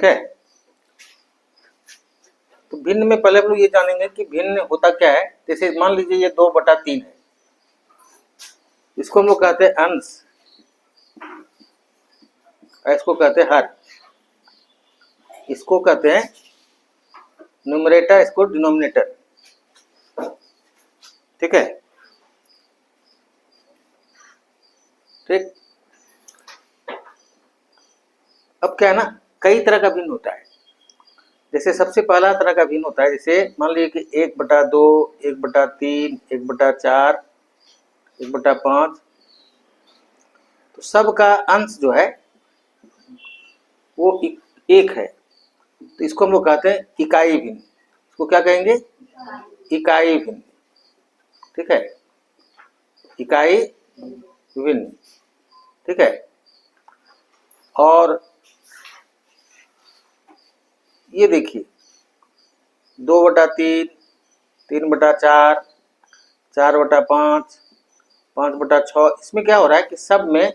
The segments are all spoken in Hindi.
ठीक है। तो भिन्न में पहले हम लोग ये जानेंगे कि भिन्न होता क्या है। जैसे मान लीजिए ये 2/3 है, इसको हम लोग कहते हैं अंश, इसको कहते हैं हर, इसको कहते हैं न्यूमरेटर, इसको डिनोमिनेटर। ठीक है, ठीक। अब क्या है ना, कई तरह का भिन्न होता है। जैसे सबसे पहला तरह का भिन्न होता है, जैसे मान लीजिए कि 1/2, 1/3, 1/4, 1/5, तो सब का अंश जो है वो एक है, तो इसको हम लोग कहते हैं इकाई भिन्न। इसको क्या कहेंगे? इकाई भिन्न। ठीक है, इकाई भिन्न। ठीक है, और ये देखिए 2/3, 3/4, 4/5, 5/6, इसमें क्या हो रहा है कि सब में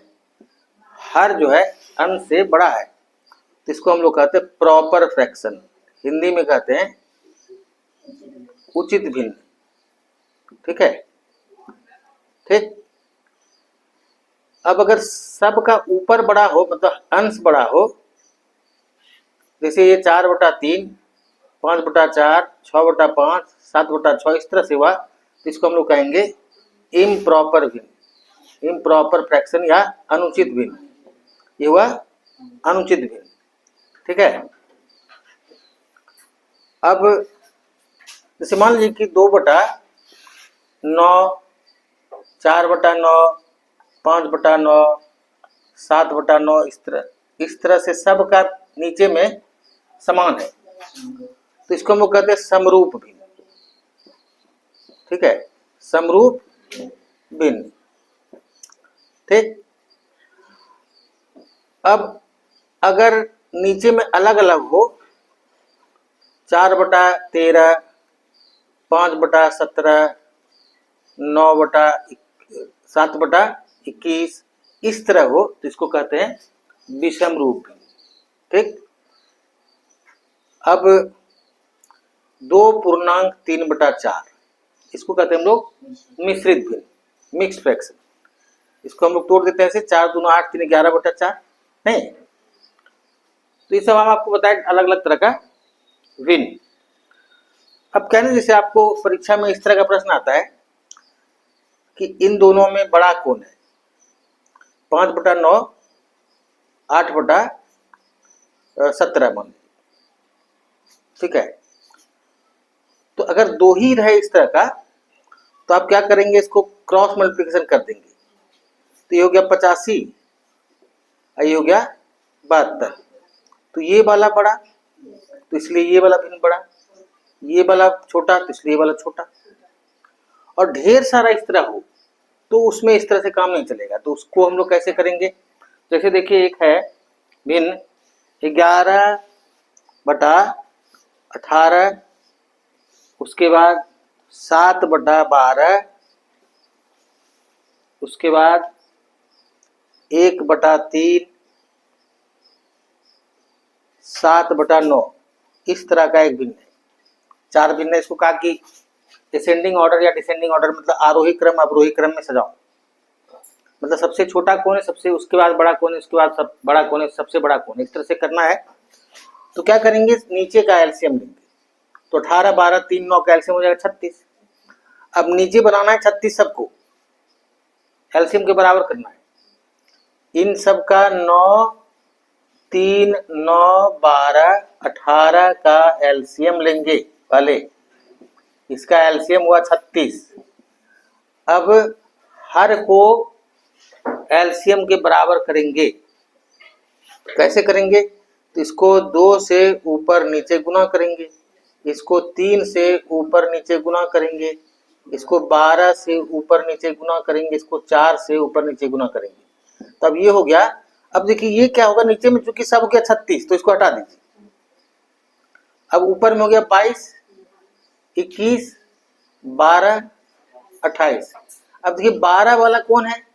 हर जो है अंश से बड़ा है, तो इसको हम लोग कहते हैं प्रॉपर फ्रैक्शन। हिंदी में कहते हैं उचित भिन्न। ठीक है, ठीक। अब अगर सब का ऊपर बड़ा हो, मतलब अंश बड़ा हो, जैसे ये 4/3, 5/4, 6/5, 7/6, इस तरह से हुआ, तो इसको हम लोग कहेंगे इम्प्रॉपर भिन्न, इम्प्रॉपर फ्रैक्शन या अनुचित भिन्न। ये हुआ अनुचित भिन्न। ठीक है, अब जैसे मान लीजिए कि 2/9, 4/9, 5/9, 7/9, इस तरह से सब का नीचे में समान है, तो इसको हम लोग कहते हैं समरूप भिन्न। ठीक है, समरूप भिन्न। ठीक। अब अगर नीचे में अलग अलग हो, 4/13, 5/17, 7/21, इस तरह हो, तो इसको कहते हैं विषम रूप भिन्न। ठीक। अब 2.3/4, इसको कहते हैं हम लोग मिश्रित भिन्न, मिक्स फ्रैक्शन। इसको हम लोग तोड़ देते हैं ऐसे, 4 दूना 8, 3 11/4 है। तो ये सब हम आपको बताएं अलग अलग तरह का भिन्न। अब कहने जैसे आपको परीक्षा में इस तरह का प्रश्न आता है कि इन दोनों में बड़ा कौन है? 5/9, 8/17 मान लीजिए। ठीक है, तो अगर दो ही रहे इस तरह का, तो आप क्या करेंगे? इसको क्रॉस मल्टीप्लिकेशन कर देंगे, तो ये हो गया 85, ये हो गया 72। तो ये वाला बड़ा, तो इसलिए ये वाला भिन्न बड़ा, ये वाला छोटा, तो इसलिए ये वाला छोटा। और ढेर सारा इस तरह हो, तो उसमें इस तरह से काम नहीं चलेगा। तो उसको हम लोग कैसे करेंगे? जैसे देखिए, एक है भिन्न 11/18, उसके बाद 7/12, उसके बाद 1/3, 7/9, इस तरह का एक भिन्न है। 4 भिन्न है। इसको कहा कि असेंडिंग ऑर्डर या डिसेंडिंग ऑर्डर, मतलब आरोही क्रम अवरोही क्रम में सजाओ। मतलब सबसे छोटा कौन है, सबसे उसके बाद बड़ा कौन है, उसके बाद सब बड़ा कौन है, सबसे बड़ा कौन है, इस तरह से करना है। तो क्या करेंगे? नीचे का एलसीएम लेंगे, तो 18, 12, 3, 9 का एलसीएम हो जाएगा 36। अब नीचे बनाना है 36 सबको, एलसीएम के बराबर करना है। इन सब का 9, 3, 9, 12, 18 का एलसीएम लेंगे पहले, इसका एलसीएम हुआ 36। अब हर को एलसीएम के बराबर करेंगे। कैसे करेंगे? तो इसको 2 से ऊपर नीचे गुना करेंगे, इसको 3 से ऊपर नीचे गुना करेंगे, इसको 12 से ऊपर नीचे गुना करेंगे, इसको 4 से ऊपर नीचे गुना करेंगे। तब ये हो गया। अब देखिए ये क्या होगा, नीचे में चूंकि सब हो गया 36, तो इसको हटा दीजिए। अब ऊपर में हो गया 22, 21, 12, 28। अब देखिए 12 वाला कौन है?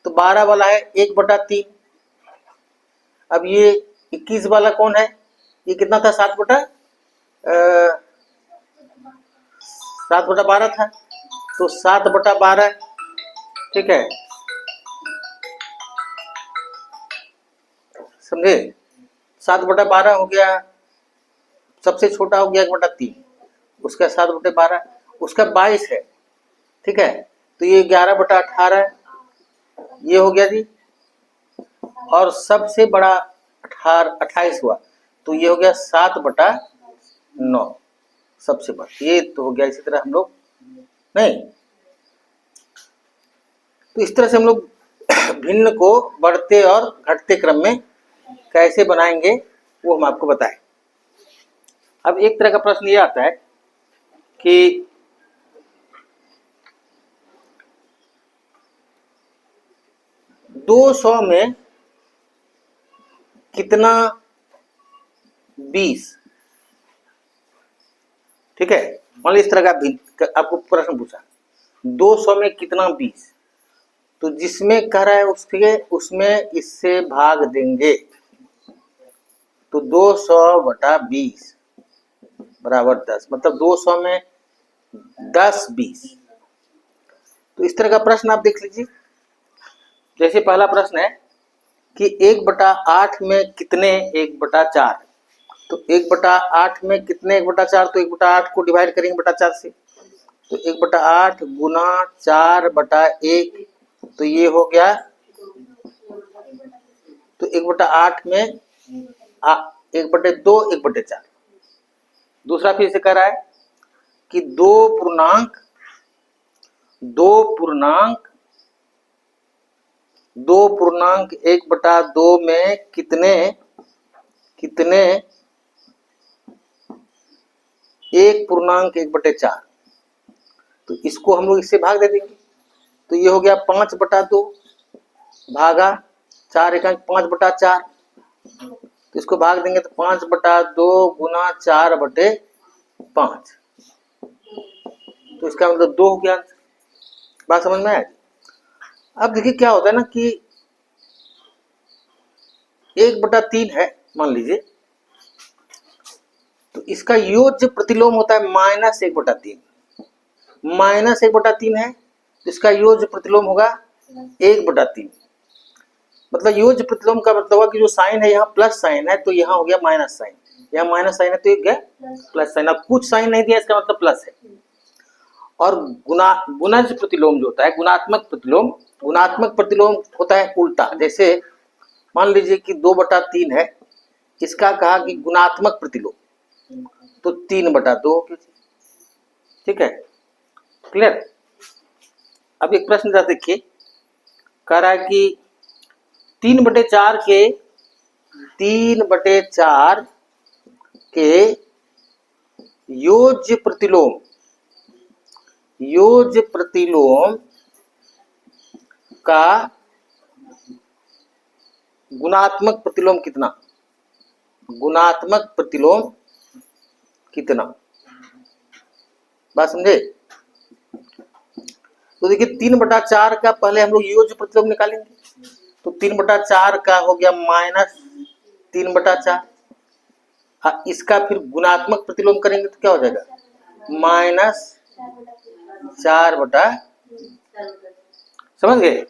तो 12 वाला है 1/3। अब ये 21 वाला कौन है? ये कितना था, 7/12 था। तो 7/12, ठीक है, समझे। 7/12 हो गया, सबसे छोटा हो गया 1/3, उसका 7/12, उसका 22 है, ठीक है। तो ये 11/18 ये हो गया जी, और सबसे बड़ा 28 हुआ, तो ये हो गया 7/9, सबसे बड़ा ये तो हो गया। इसी तरह हम लोग नहीं, तो इस तरह से हम लोग भिन्न को बढ़ते और घटते क्रम में कैसे बनाएंगे वो हम आपको बताएं। अब एक तरह का प्रश्न ये आता है कि 200 में कितना 20, ठीक है। मान लीजिए इस तरह का आपको प्रश्न पूछा, 200 में कितना 20, तो जिसमें कह रहा है उसमें इससे भाग देंगे, तो 200/20 बराबर 10, मतलब 200 में 10 20। तो इस तरह का प्रश्न आप देख लीजिए। जैसे पहला प्रश्न है कि 1/8 में कितने 1/4, तो 1/8 में कितने 1/4, तो 1/8 को डिवाइड करेंगे बटा 4 से, तो 1/8 गुना 4/1, तो ये हो गया, तो 1/8 में 1/2 1/4। दूसरा फिर से कह रहा है कि 2.1/2 में कितने 1.1/4, तो इसको हम लोग इससे भाग दे देंगे, तो ये हो गया 5/2 भागा 4 एकांक 5/4, तो इसको भाग देंगे तो 5/2 गुना 4/5, तो इसका मतलब 2 हो गया। बात समझ में आया। अब देखिए क्या होता है ना कि 1/3 है मान लीजिए, तो इसका योज्य प्रतिलोम होता है -1/3, -1/3 है, तो इसका योज्य प्रतिलोम होगा 1/3। मतलब योज्य प्रतिलोम का मतलब हुआ कि जो साइन है यहाँ प्लस साइन है, तो यहाँ हो गया माइनस साइन, यहाँ माइनस साइन है तो ये गया प्लस साइन। अब कुछ साइन नहीं दिया, इसका मतलब प्लस है। और गुणज प्रतिलोम जो होता है, गुणात्मक प्रतिलोम होता है उल्टा। जैसे मान लीजिए कि 2/3 है, इसका कहा कि गुणात्मक प्रतिलोम, तो 3/2 हो गया, ठीक है, क्लियर। अब एक प्रश्न देखिए, कह रहा है कि 3/4 के योज्य प्रतिलोम का गुणात्मक प्रतिलोम कितना, बात समझे। तो देखिए 3/4 का पहले हम लोग योज्य प्रतिलोम निकालेंगे, तो 3/4 का हो गया -3/4, इसका फिर गुणात्मक प्रतिलोम करेंगे तो क्या हो जाएगा, -4/, समझ गए।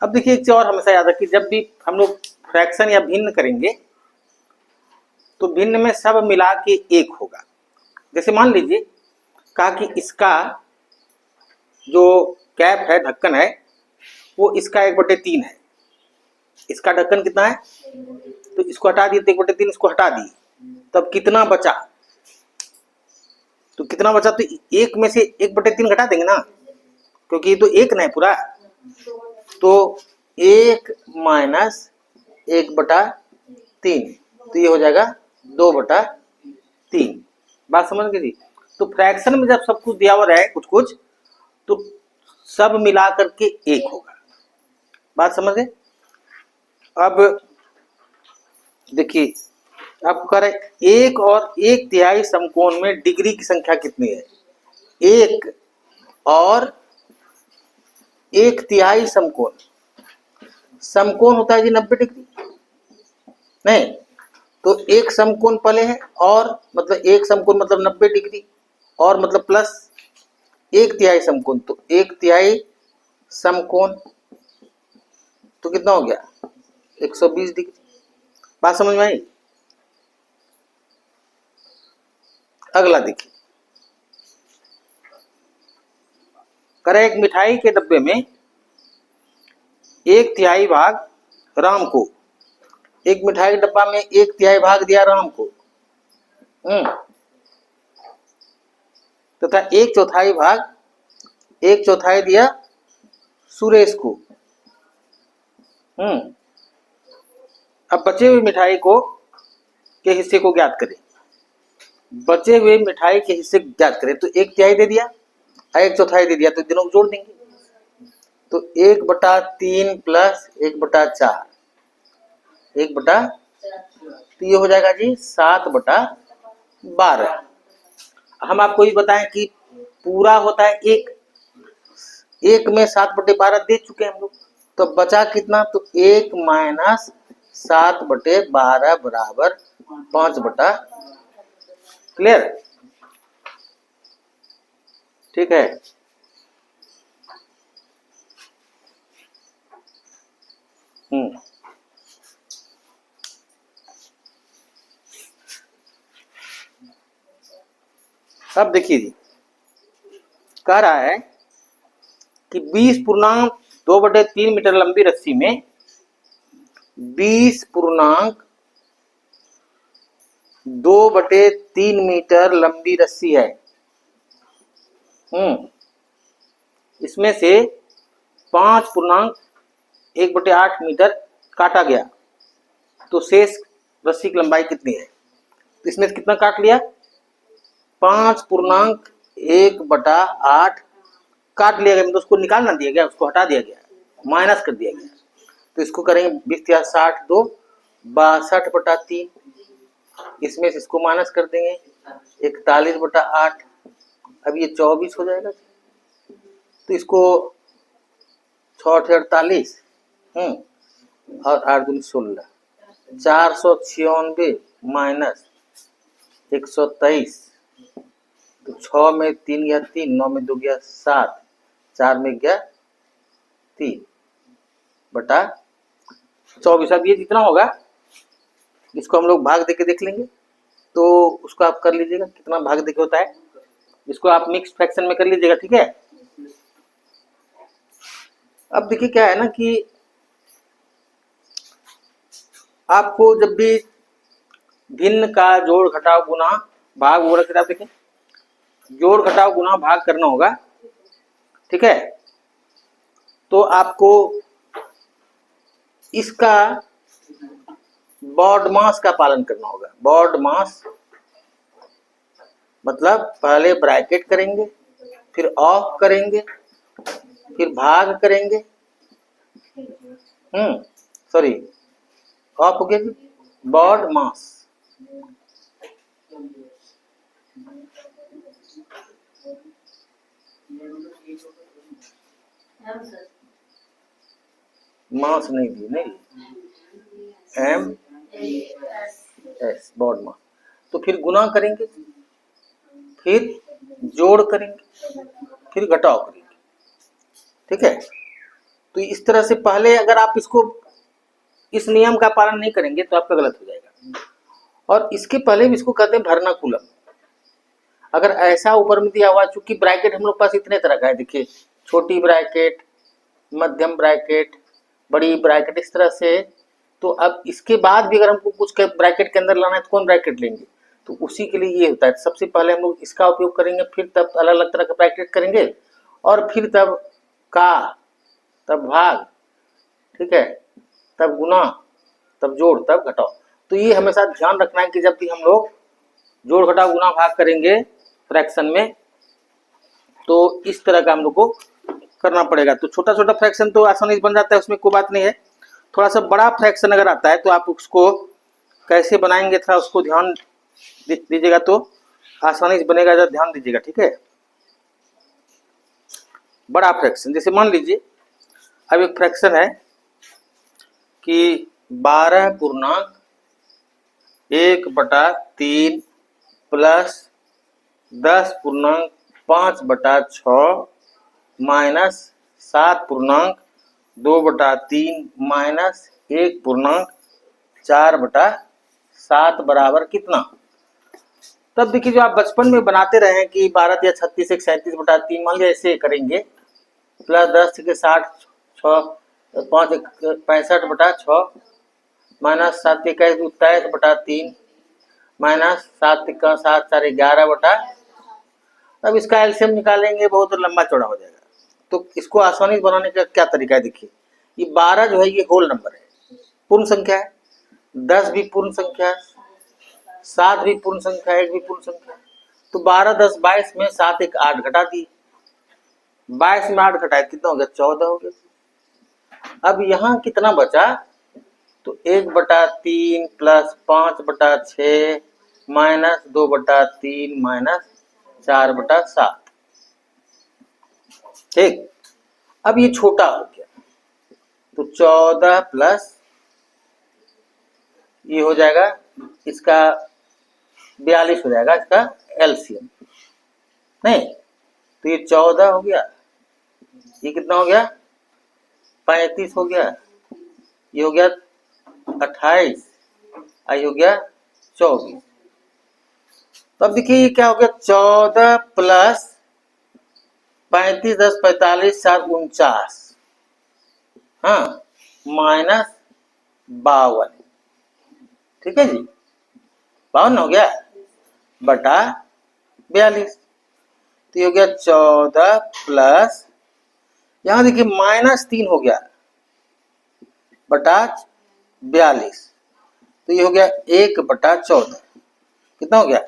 अब देखिए एक चीज और हमेशा याद रखिए, जब भी हम लोग फ्रैक्शन या भिन्न करेंगे तो भिन्न में सब मिला के 1 होगा। जैसे मान लीजिए कहा कि इसका जो कैप है, ढक्कन है, वो इसका 1/3 है, इसका ढक्कन कितना है, तो इसको हटा दिए, तो 1/3 इसको हटा दिए, तब कितना बचा, तो कितना बचा, तो 1 में से 1/3 घटा देंगे ना, क्योंकि ये तो 1 ना है पूरा, तो 1 माइनस 1/3, तो ये हो जाएगा 2/3। बात समझ गए जी। तो फ्रैक्शन में जब सब कुछ दिया हुआ रहे कुछ तो सब मिला करके 1 होगा, बात समझ गए। अब देखिए आपको कह रहा है एक और एक तिहाई समकोण में डिग्री की संख्या कितनी है। एक और एक तिहाई समकोण, समकोण होता है जी 90 डिग्री, नहीं तो एक समकोण पहले है और मतलब एक समकोण मतलब 90 डिग्री और मतलब प्लस एक तिहाई समकोण, तो एक तिहाई समकोण तो कितना हो गया 120 डिग्री। बात समझ में आई। अगला देखिए, करे एक मिठाई के डब्बे में एक तिहाई भाग राम को, एक मिठाई के डब्बा में एक तिहाई भाग दिया राम को, तथा एक चौथाई भाग, एक चौथाई दिया सुरेश को। अब बचे हुए मिठाई को के हिस्से को ज्ञात करें। बचे हुए मिठाई के हिस्से ज्ञात करें, तो एक तिहाई दे दिया और एक चौथाई दे दिया, तो दोनों को जोड़ देंगे। तो 1/3 प्लस 1/4, 1/, तो ये हो जाएगा जी 7/12। हम आपको ये बताएं कि पूरा होता है एक, एक में 7/12 दे चुके हैं हम लोग, तो बचा कितना, तो 1 माइनस 7/12 बराबर 5/, क्लियर, ठीक है। अब देखिए जी, कह रहा है कि 20.2/3 मीटर लंबी रस्सी में 20.2/3 मीटर लंबी रस्सी है। इसमें से 5.1/8 मीटर काटा गया, तो शेष रस्सी की लंबाई कितनी है। तो इसमें से कितना काट लिया, 5.1/8 काट लिया गया, मतलब उसको निकाल ना दिया गया, उसको हटा दिया गया, माइनस कर दिया गया। तो इसको करेंगे 20 या 60 2 62/3, इसमें से इसको माइनस कर देंगे 41/8, अब ये 24 हो जाएगा। तो इसको 6 48 और 8 दूनी 16, 496 माइनस 123, तो 6 में 3 गया 3, 9 में 2 गया 7, 4 में गया 3/24। अब ये जितना होगा इसको हम लोग भाग देके देख लेंगे, तो उसको आप कर लीजिएगा कितना भाग देके होता है, इसको आप मिक्स फ्रैक्शन में कर लीजिएगा, ठीक है। अब देखिए क्या है ना कि आपको जब भी भिन्न का जोड़ घटाव गुना भाग वो रख, देखें जोड़ घटाव गुना भाग करना होगा, ठीक है। तो आपको इसका बॉड मास का पालन करना होगा। बॉड मास मतलब पहले ब्रैकेट करेंगे, फिर ऑफ करेंगे, फिर भाग करेंगे, सॉरी ऑफ हो गया जी, बॉड मास, मास नहीं दी, नहीं MS बॉड मास। तो फिर गुना करेंगे, फिर जोड़ करेंगे, फिर घटाव करेंगे, ठीक है। तो इस तरह से पहले अगर आप इसको इस नियम का पालन नहीं करेंगे तो आपका गलत हो जाएगा। और इसके पहले भी इसको कहते हैं वर्नाकुलम। अगर ऐसा ऊपर में दिया हुआ, चूंकि ब्रैकेट हम लोग पास इतने तरह का है, देखिए छोटी ब्रैकेट, मध्यम ब्रैकेट, बड़ी ब्रैकेट, इस तरह से। तो अब इसके बाद भी अगर हमको कुछ ब्रैकेट के अंदर लाना है तो कौन ब्रैकेट लेंगे, तो उसी के लिए ये होता है। सबसे पहले हम लोग इसका उपयोग करेंगे, फिर तब अलग अलग तरह का ब्रैकेट करेंगे, और फिर तब का, तब भाग, ठीक है, तब गुना, तब जोड़, तब घटाओ। तो ये हमेशा ध्यान रखना है कि जब भी हम लोग जोड़ घटाव गुना भाग करेंगे फ्रैक्शन में, तो इस तरह का हम लोग को करना पड़ेगा। तो छोटा छोटा फ्रैक्शन तो आसानी से बन जाता है, उसमें कोई बात नहीं है। थोड़ा सा बड़ा फ्रैक्शन अगर आता है तो आप उसको कैसे बनाएंगे थोड़ा उसको ध्यान दीजिएगा तो आसानी से बनेगा, जरा ध्यान दीजिएगा, ठीक है। बड़ा फ्रैक्शन, जैसे मान लीजिए अब एक फ्रैक्शन है कि 12/1/3 प्लस 10/5/6 माइनस 7/2/3 माइनस 1/4/7 बराबर कितना। तब देखिए जो आप बचपन में बनाते रहे हैं कि 12 या 36 एक 37/3, मान लिया ऐसे करेंगे, प्लस 10 के 60 6 5 65/6 माइनस 7 के 23/3 माइनस 7 का 7 4 11 अब इसका एलसीएम निकालेंगे, बहुत लंबा चौड़ा हो जाएगा। तो इसको आसानी से बनाने का क्या तरीका है, देखिए ये 12 जो है ये होल नंबर है, पूर्ण संख्या है, 10 भी पूर्ण संख्या है, 7 भी पूर्ण संख्या है, 1 भी पूर्ण संख्या है। तो 12 10 22 में 7 1 8 घटा दिए, 22 में 8 घटाए कितना हो गया, 14 हो गया। अब यहाँ कितना बचा, तो 1/3 प्लस 5/6 माइनस 2/3 माइनस 4/7, ठीक। अब ये छोटा हो गया तो 14 प्लस ये हो जाएगा इसका 42 हो जाएगा इसका एलसीएम, नहीं तो ये 14 हो गया, ये कितना हो गया 35 हो गया, ये हो गया 28, आई हो गया 24। तो अब देखिए ये क्या हो गया, 14 प्लस 35 10 45 7 49, हाँ माइनस 52, ठीक है जी, 52 हो गया बटा 42। तो ये हो गया 14 प्लस, यहां देखिए -3 हो गया बटा 42, तो ये हो गया 1/14, कितना हो गया,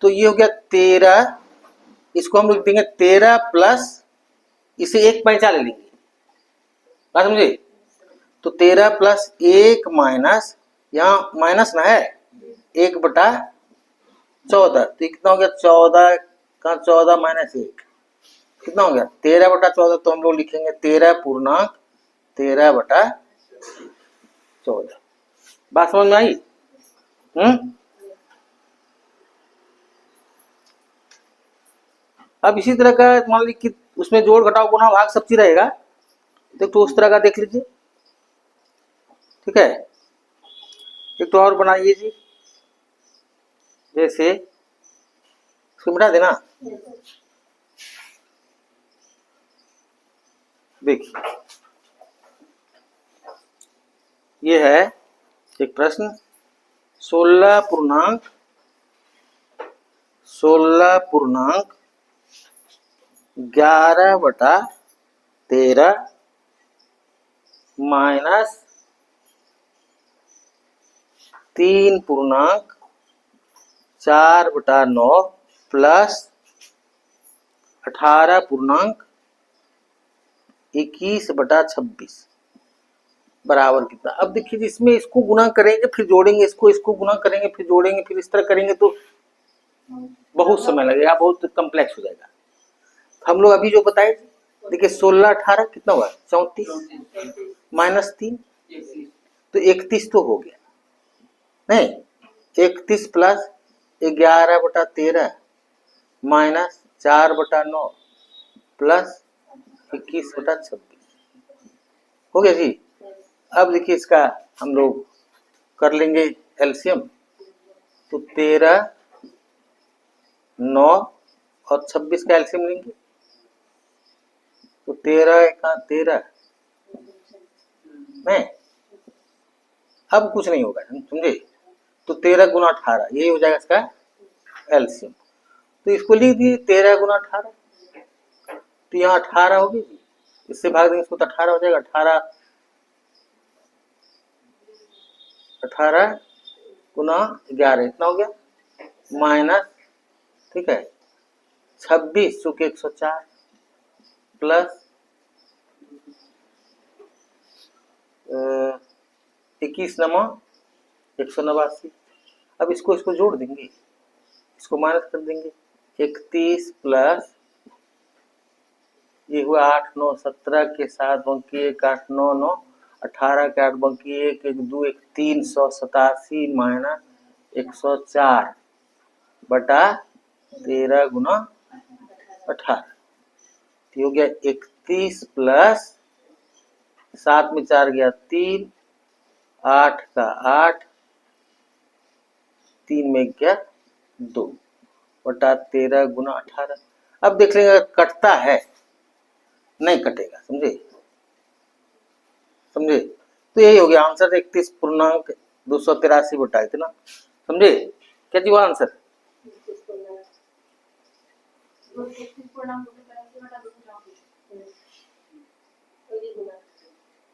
तो ये हो गया 13, इसको हम लिख देंगे 13 प्लस इसे 1 पैंचा ले लेंगे, बात समझे, तो 13 प्लस 1 माइनस, यहाँ माइनस ना है 1/14, तो कितना हो गया 14 का 14 माइनस 1 कितना हो गया 13/14, तो हम लोग लिखेंगे 13/13/14। बात समझ में आई? अब इसी तरह का मान लीजिए कि उसमें जोड़ घटाव गुणा भाग सब चीज रहेगा, तो उस तरह का देख लीजिए, ठीक है। एक तो और बनाइए जी, जैसे इसको मिटा देना, देखिए ये है एक प्रश्न, 16.11/13 माइनस 3.4/9 प्लस 18.21/26 बराबर कितना। अब देखिए इसमें इसको गुना करेंगे फिर जोड़ेंगे, इसको गुना करेंगे फिर जोड़ेंगे, फिर इस तरह करेंगे तो बहुत समय लगेगा, बहुत कम्प्लेक्स हो जाएगा। हम लोग अभी जो बताए, देखिए 16 18 कितना हुआ 34 -3 तो 31 तो हो गया, नहीं 31 प्लस 11/13 माइनस 4/9 प्लस 21/26 हो गया जी। अब देखिए इसका हम लोग कर लेंगे एलसीएम, तो 13 9 और 26 का एलसीएम लेंगे, तो 13 का 13 नहीं, अब कुछ नहीं होगा समझे, तो 13 गुना 18 यही हो जाएगा इसका एलसीएम। तो इसको लिख दिए 13 गुना 18, तो यहाँ 18 होगी, इससे भाग देंगे इसको तो 18 हो जाएगा, 18 गुना 11 इतना हो गया माइनस, ठीक है 26 चूंकि 104 प्लस 21 नमा 189। अब इसको इसको जोड़ देंगे, इसको माइनस कर देंगे। 31 प्लस ये हुआ 8 9 17 के 7 बंकी 1 8 9 9 18 के 8 बंकी 1 1 2 1 387 माइनस 104 बटा 13 गुना 18। हो गया 31 प्लस 7 में 4 गया 3, 8 का 8, 3 में गया 2 बटा 13 गुना 18। अब देख लेंगे कटता है, नहीं कटेगा, समझे समझे। तो यही हो गया आंसर 31.283 बटा इतना, समझे क्या जी वो आंसर।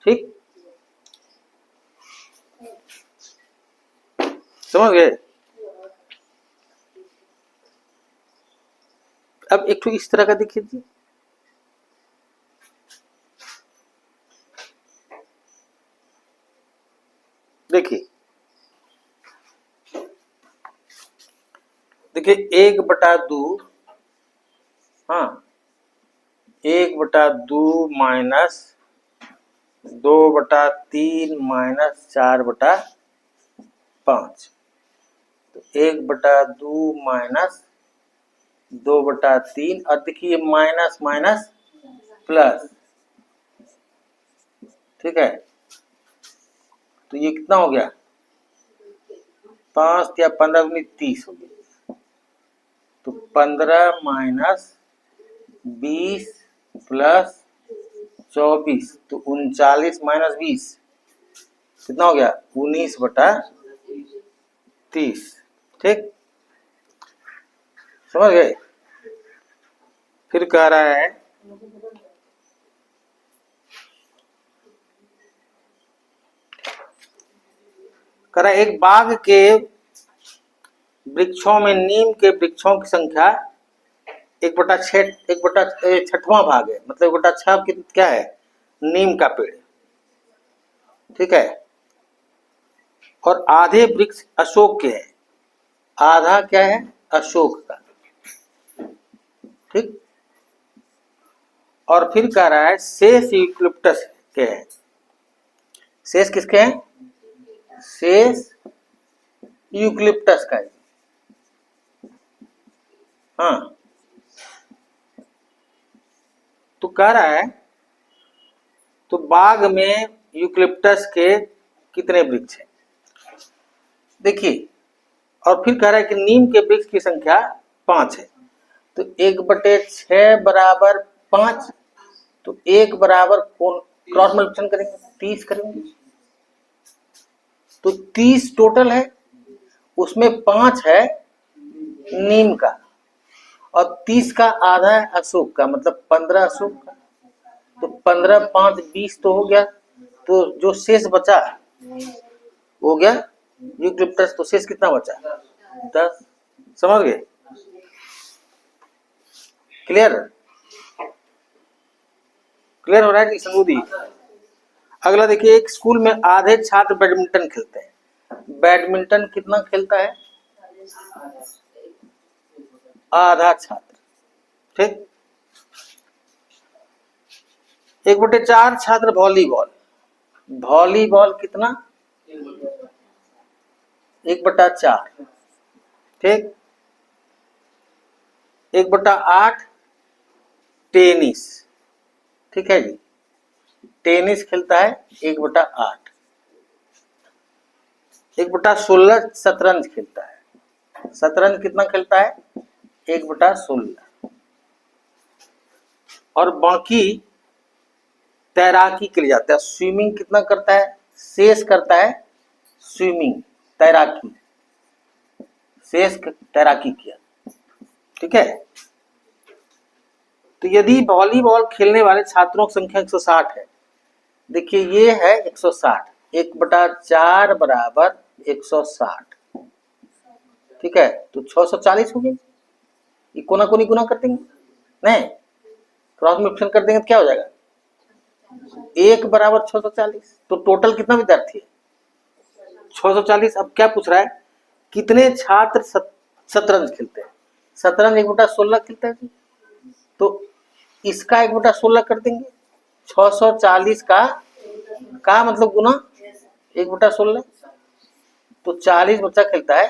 ठीक समझ गए। अब एक तो इस तरह का देखिए जी, देखिए देखिए 1/2, हाँ 1/2 माइनस 2/3 माइनस 4/5, तो 1/2 माइनस 2/3 और देखिए माइनस माइनस प्लस, ठीक है। तो ये कितना हो गया 5 या 15 गुनी 30 हो गया, तो 15 माइनस 20 प्लस 24, तो 39 माइनस 20 कितना हो गया 19/30। ठीक समझ गए। फिर कह रहा है एक बाग के वृक्षों में नीम के वृक्षों की संख्या 1/6 भाग है, मतलब 1/6 क्या है नीम का पेड़, ठीक है। और आधे वृक्ष अशोक के हैं, आधा क्या है अशोक का, ठीक। और फिर कह रहा है शेष यूकलिप्टस के हैं, शेष किसके हैं शेष यूकलिप्टस का है, हाँ। तो कह रहा है तो बाग में यूकलिप्टस के कितने वृक्ष हैं, देखिए। और फिर कह रहा है कि नीम के वृक्ष की संख्या 5 है, तो 1/6 बराबर 5, तो 1 बराबर कौन क्रॉस मल्टीप्लिकेशन करेंगे 30 करेंगे, तो 30 टोटल है, उसमें 5 है नीम का और 30 का आधा है अशोक का, मतलब 15 अशोक का, तो 15 5 20 तो हो गया, तो जो शेष बचा हो गया यूकलिप्टस, तो शेष कितना बचा 10। समझ गए, क्लियर क्लियर हो रहा है कि समझूदी। अगला देखिए एक स्कूल में आधे छात्र बैडमिंटन खेलते हैं, बैडमिंटन कितना खेलता है आधा छात्र, ठीक। 1/4 छात्र वॉलीबॉल, वॉलीबॉल कितना 1/4, ठीक। 1/8 टेनिस, ठीक है जी, टेनिस खेलता है 1/8। 1/16 शतरंज खेलता है, शतरंज कितना खेलता है 1/16। और बाकी तैराकी के लिए जाता है, स्विमिंग कितना करता है शेष करता है स्विमिंग तैराकी, शेष तैराकी किया, ठीक है। तो यदि वॉलीबॉल खेलने वाले छात्रों की संख्या 160 है, देखिए ये है 160, 1/4 बराबर 160, ठीक है। तो 640 हो गई, ये कोना कोनी गुना कर देंगे, नहीं क्रॉस मल्टीप्लिकेशन कर देंगे तो क्या हो जाएगा 1 बराबर 640, तो टोटल कितना विद्यार्थी है 640। अब क्या पूछ रहा है, कितने छात्र शतरंज खेलते हैं? शतरंज 1/16 खेलता है जी। तो इसका 1/16 कर देंगे। 640 का मतलब गुना 1/16। तो 40 बच्चा खेलता है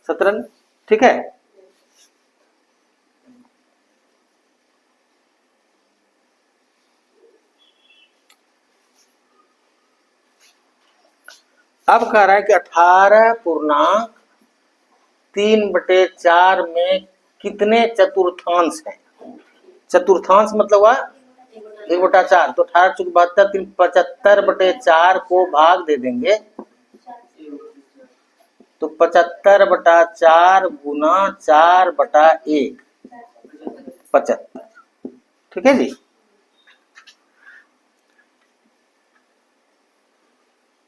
शतरंज। ठीक है, अब कह रहा है कि 18.3/4 में कितने चतुर्थांश हैं? चतुर्थांश मतलब हुआ 1/4। तो 18 × 72 75/4 को भाग दे देंगे तो 75/4 गुना 4/1 75। ठीक है जी।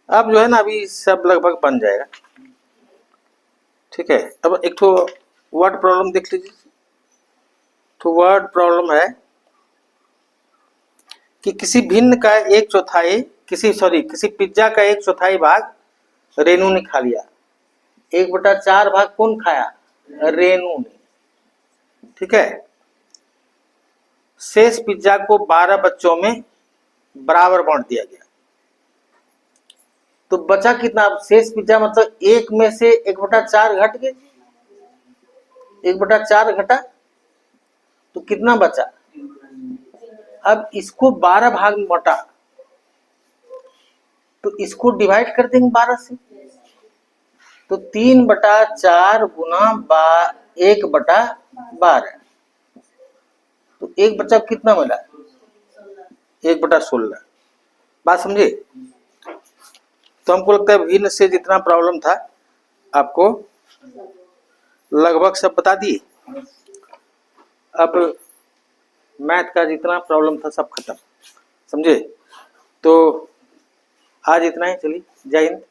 अब जो है ना, अभी सब लगभग बन जाएगा। ठीक है, अब एक तो वर्ड प्रॉब्लम देख लीजिए। तो वर्ड प्रॉब्लम है कि किसी भिन्न का 1/4 किसी पिज्जा का 1/4 भाग रेनू ने खा लिया। 1/4 भाग कौन खाया? रेनू ने। ठीक है, शेष पिज्जा को 12 बच्चों में बराबर बांट दिया गया। तो बचा कितना? शेष पिज्जा मतलब एक में से 1/4 घट गए। 1/4 घटा तो कितना बचा? अब इसको 12 भाग में बांटा तो इसको डिवाइड कर देंगे 12 से। तो 3/4 गुना 1/12। तो एक बच्चा कितना मिला? 1/16। बात समझे? तो हमको लगता है भिन्न से जितना प्रॉब्लम था आपको लगभग सब बता दिए। अब मैथ का जितना प्रॉब्लम था सब खत्म। समझे? तो आज इतना ही। चलिए, जय हिंद।